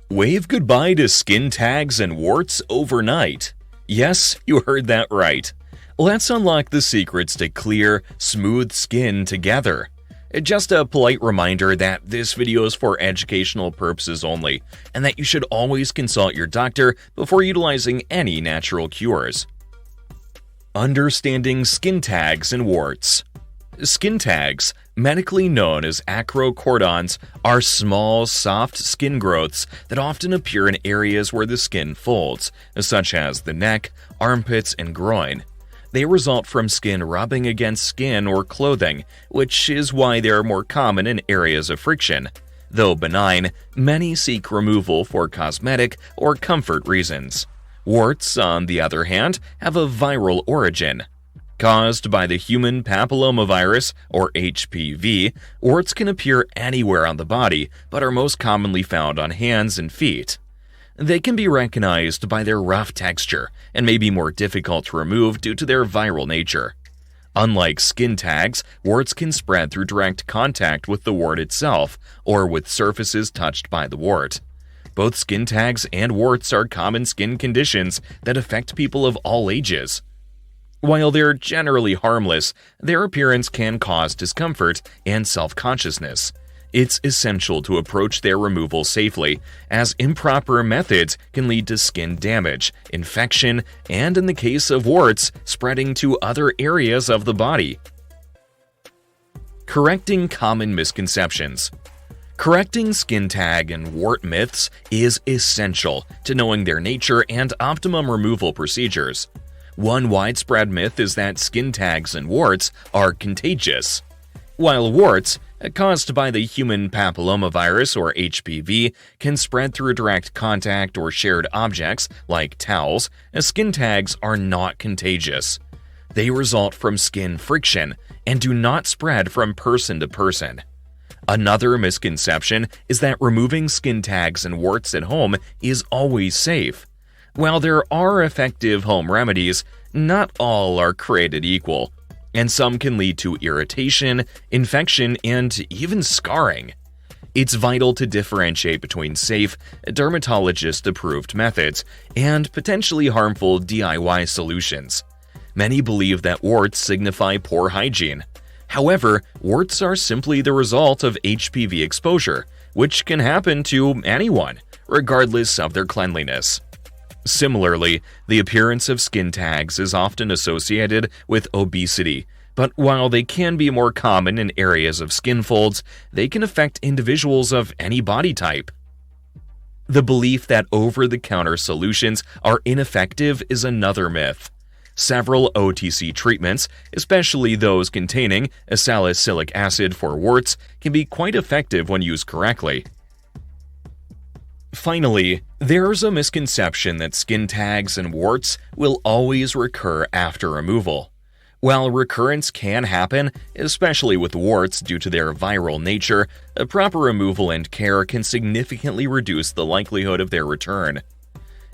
Wave goodbye to skin tags and warts overnight. Yes, you heard that right. Let's unlock the secrets to clear, smooth skin together. Just a polite reminder that this video is for educational purposes only, and that you should always consult your doctor before utilizing any natural cures. Understanding skin tags and warts. Skin tags, medically known as acrocordons, are small, soft skin growths that often appear in areas where the skin folds, such as the neck, armpits, and groin. They result from skin rubbing against skin or clothing, which is why they are more common in areas of friction. Though benign, many seek removal for cosmetic or comfort reasons. Warts, on the other hand, have a viral origin. Caused by the human papillomavirus, or HPV, warts can appear anywhere on the body, but are most commonly found on hands and feet. They can be recognized by their rough texture and may be more difficult to remove due to their viral nature. Unlike skin tags, warts can spread through direct contact with the wart itself or with surfaces touched by the wart. Both skin tags and warts are common skin conditions that affect people of all ages. While they're generally harmless, their appearance can cause discomfort and self-consciousness. It's essential to approach their removal safely, as improper methods can lead to skin damage, infection, and in the case of warts, spreading to other areas of the body. Correcting common misconceptions. Correcting skin tag and wart myths is essential to knowing their nature and optimum removal procedures. One widespread myth is that skin tags and warts are contagious. While warts, caused by the human papillomavirus or HPV, can spread through direct contact or shared objects like towels, skin tags are not contagious. They result from skin friction and do not spread from person to person. Another misconception is that removing skin tags and warts at home is always safe. While there are effective home remedies, not all are created equal, and some can lead to irritation, infection, and even scarring. It's vital to differentiate between safe, dermatologist-approved methods and potentially harmful DIY solutions. Many believe that warts signify poor hygiene. However, warts are simply the result of HPV exposure, which can happen to anyone, regardless of their cleanliness. Similarly, the appearance of skin tags is often associated with obesity, but while they can be more common in areas of skin folds, they can affect individuals of any body type. The belief that over-the-counter solutions are ineffective is another myth. Several OTC treatments, especially those containing a salicylic acid for warts, can be quite effective when used correctly. Finally, there's a misconception that skin tags and warts will always recur after removal. While recurrence can happen, especially with warts due to their viral nature, a proper removal and care can significantly reduce the likelihood of their return.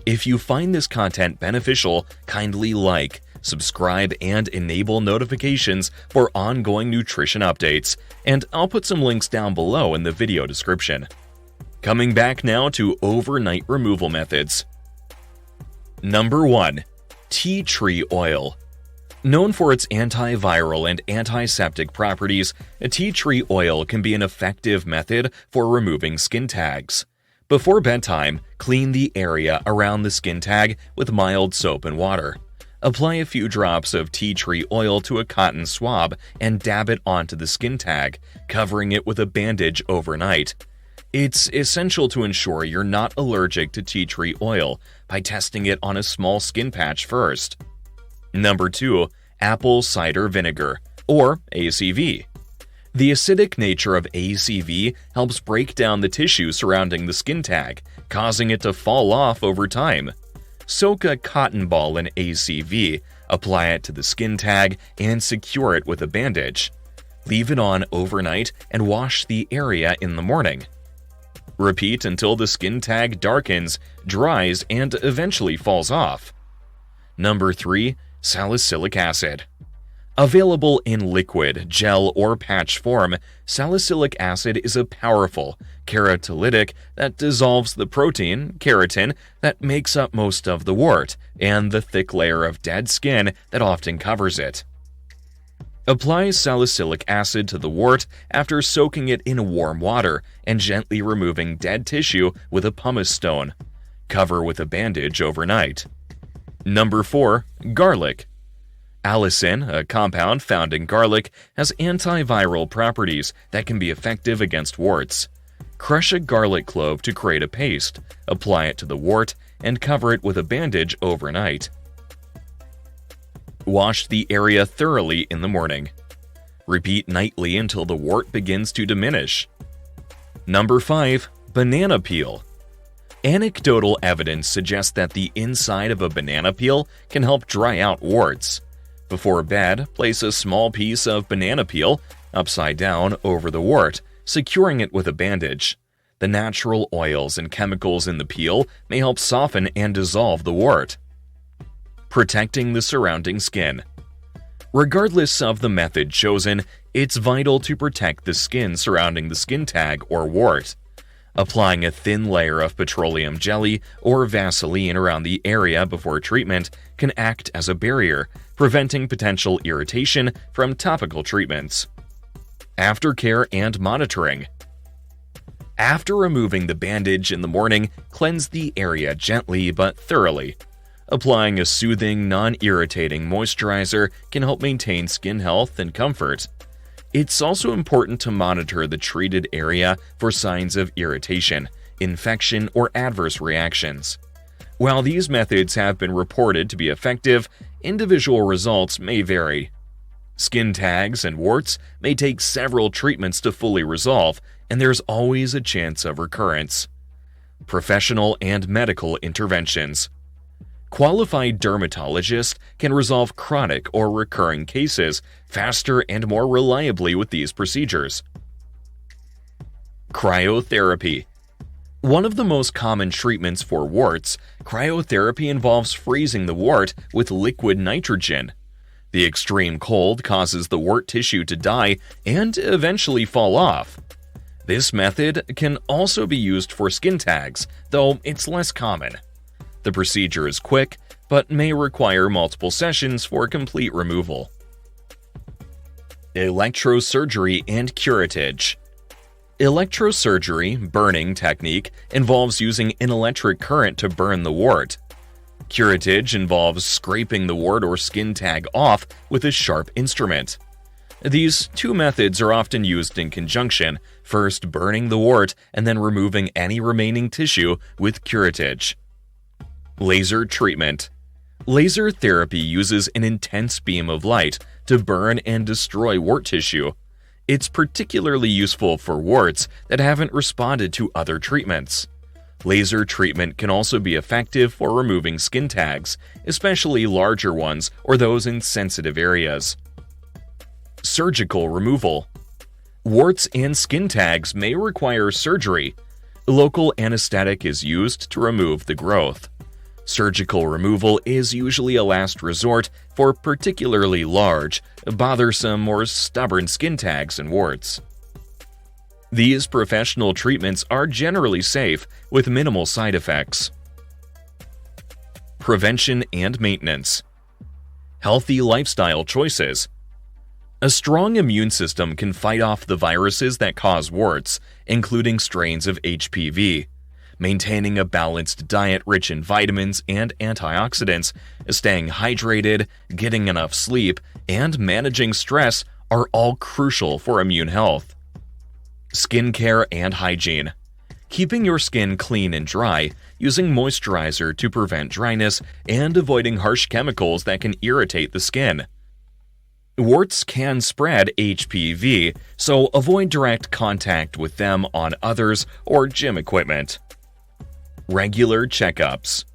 If you find this content beneficial, kindly like, subscribe, and enable notifications for ongoing nutrition updates, and I'll put some links down below in the video description. Coming back now to overnight removal methods. Number 1. Tea tree oil. Known for its antiviral and antiseptic properties, tea tree oil can be an effective method for removing skin tags. Before bedtime, clean the area around the skin tag with mild soap and water. Apply a few drops of tea tree oil to a cotton swab and dab it onto the skin tag, covering it with a bandage overnight. It's essential to ensure you're not allergic to tea tree oil by testing it on a small skin patch first. Number 2. Apple cider vinegar, or ACV. The acidic nature of ACV helps break down the tissue surrounding the skin tag, causing it to fall off over time. Soak a cotton ball in ACV, apply it to the skin tag, and secure it with a bandage. Leave it on overnight and wash the area in the morning. Repeat until the skin tag darkens, dries, and eventually falls off. Number 3. Salicylic acid. Available in liquid, gel, or patch form, salicylic acid is a powerful keratolytic that dissolves the protein, keratin, that makes up most of the wart and the thick layer of dead skin that often covers it. Apply salicylic acid to the wart after soaking it in warm water and gently removing dead tissue with a pumice stone. Cover with a bandage overnight. Number 4. Garlic. Allicin, a compound found in garlic, has antiviral properties that can be effective against warts. Crush a garlic clove to create a paste, apply it to the wart, and cover it with a bandage overnight. Wash the area thoroughly in the morning. Repeat nightly until the wart begins to diminish. Number 5. Banana peel. Anecdotal evidence suggests that the inside of a banana peel can help dry out warts. Before bed, place a small piece of banana peel, upside down, over the wart, securing it with a bandage. The natural oils and chemicals in the peel may help soften and dissolve the wart. Protecting the surrounding skin. Regardless of the method chosen, it's vital to protect the skin surrounding the skin tag or wart. Applying a thin layer of petroleum jelly or Vaseline around the area before treatment can act as a barrier, preventing potential irritation from topical treatments. Aftercare and monitoring. After removing the bandage in the morning, cleanse the area gently but thoroughly. Applying a soothing, non-irritating moisturizer can help maintain skin health and comfort. It's also important to monitor the treated area for signs of irritation, infection, or adverse reactions. While these methods have been reported to be effective, individual results may vary. Skin tags and warts may take several treatments to fully resolve, and there's always a chance of recurrence. Professional and medical interventions. Qualified dermatologists can resolve chronic or recurring cases faster and more reliably with these procedures. Cryotherapy. One of the most common treatments for warts, cryotherapy involves freezing the wart with liquid nitrogen. The extreme cold causes the wart tissue to die and eventually fall off. This method can also be used for skin tags, though it's less common. The procedure is quick, but may require multiple sessions for complete removal. Electrosurgery and curettage. Electrosurgery, burning technique, involves using an electric current to burn the wart. Curettage involves scraping the wart or skin tag off with a sharp instrument. These two methods are often used in conjunction, first burning the wart and then removing any remaining tissue with curettage. Laser treatment. Laser therapy uses an intense beam of light to burn and destroy wart tissue. It's particularly useful for warts that haven't responded to other treatments. Laser treatment can also be effective for removing skin tags, especially larger ones or those in sensitive areas. Surgical removal. Warts and skin tags may require surgery. Local anesthetic is used to remove the growth. Surgical removal is usually a last resort for particularly large, bothersome, or stubborn skin tags and warts. These professional treatments are generally safe with minimal side effects. Prevention and maintenance. Healthy lifestyle choices. A strong immune system can fight off the viruses that cause warts, including strains of HPV. Maintaining a balanced diet rich in vitamins and antioxidants, staying hydrated, getting enough sleep, and managing stress are all crucial for immune health. Skincare and hygiene. Keeping your skin clean and dry, using moisturizer to prevent dryness, and avoiding harsh chemicals that can irritate the skin. Warts can spread HPV, so avoid direct contact with them on others or gym equipment. Regular checkups.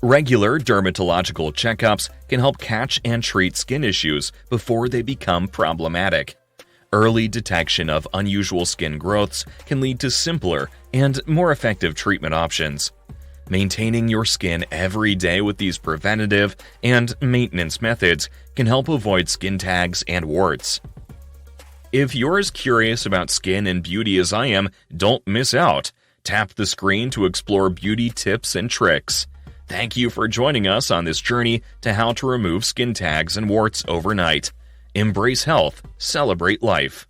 Regular dermatological checkups can help catch and treat skin issues before they become problematic. Early detection of unusual skin growths can lead to simpler and more effective treatment options. Maintaining your skin every day with these preventative and maintenance methods can help avoid skin tags and warts. If you're as curious about skin and beauty as I am, don't miss out. Tap the screen to explore beauty tips and tricks. Thank you for joining us on this journey to how to remove skin tags and warts overnight. Embrace health, celebrate life.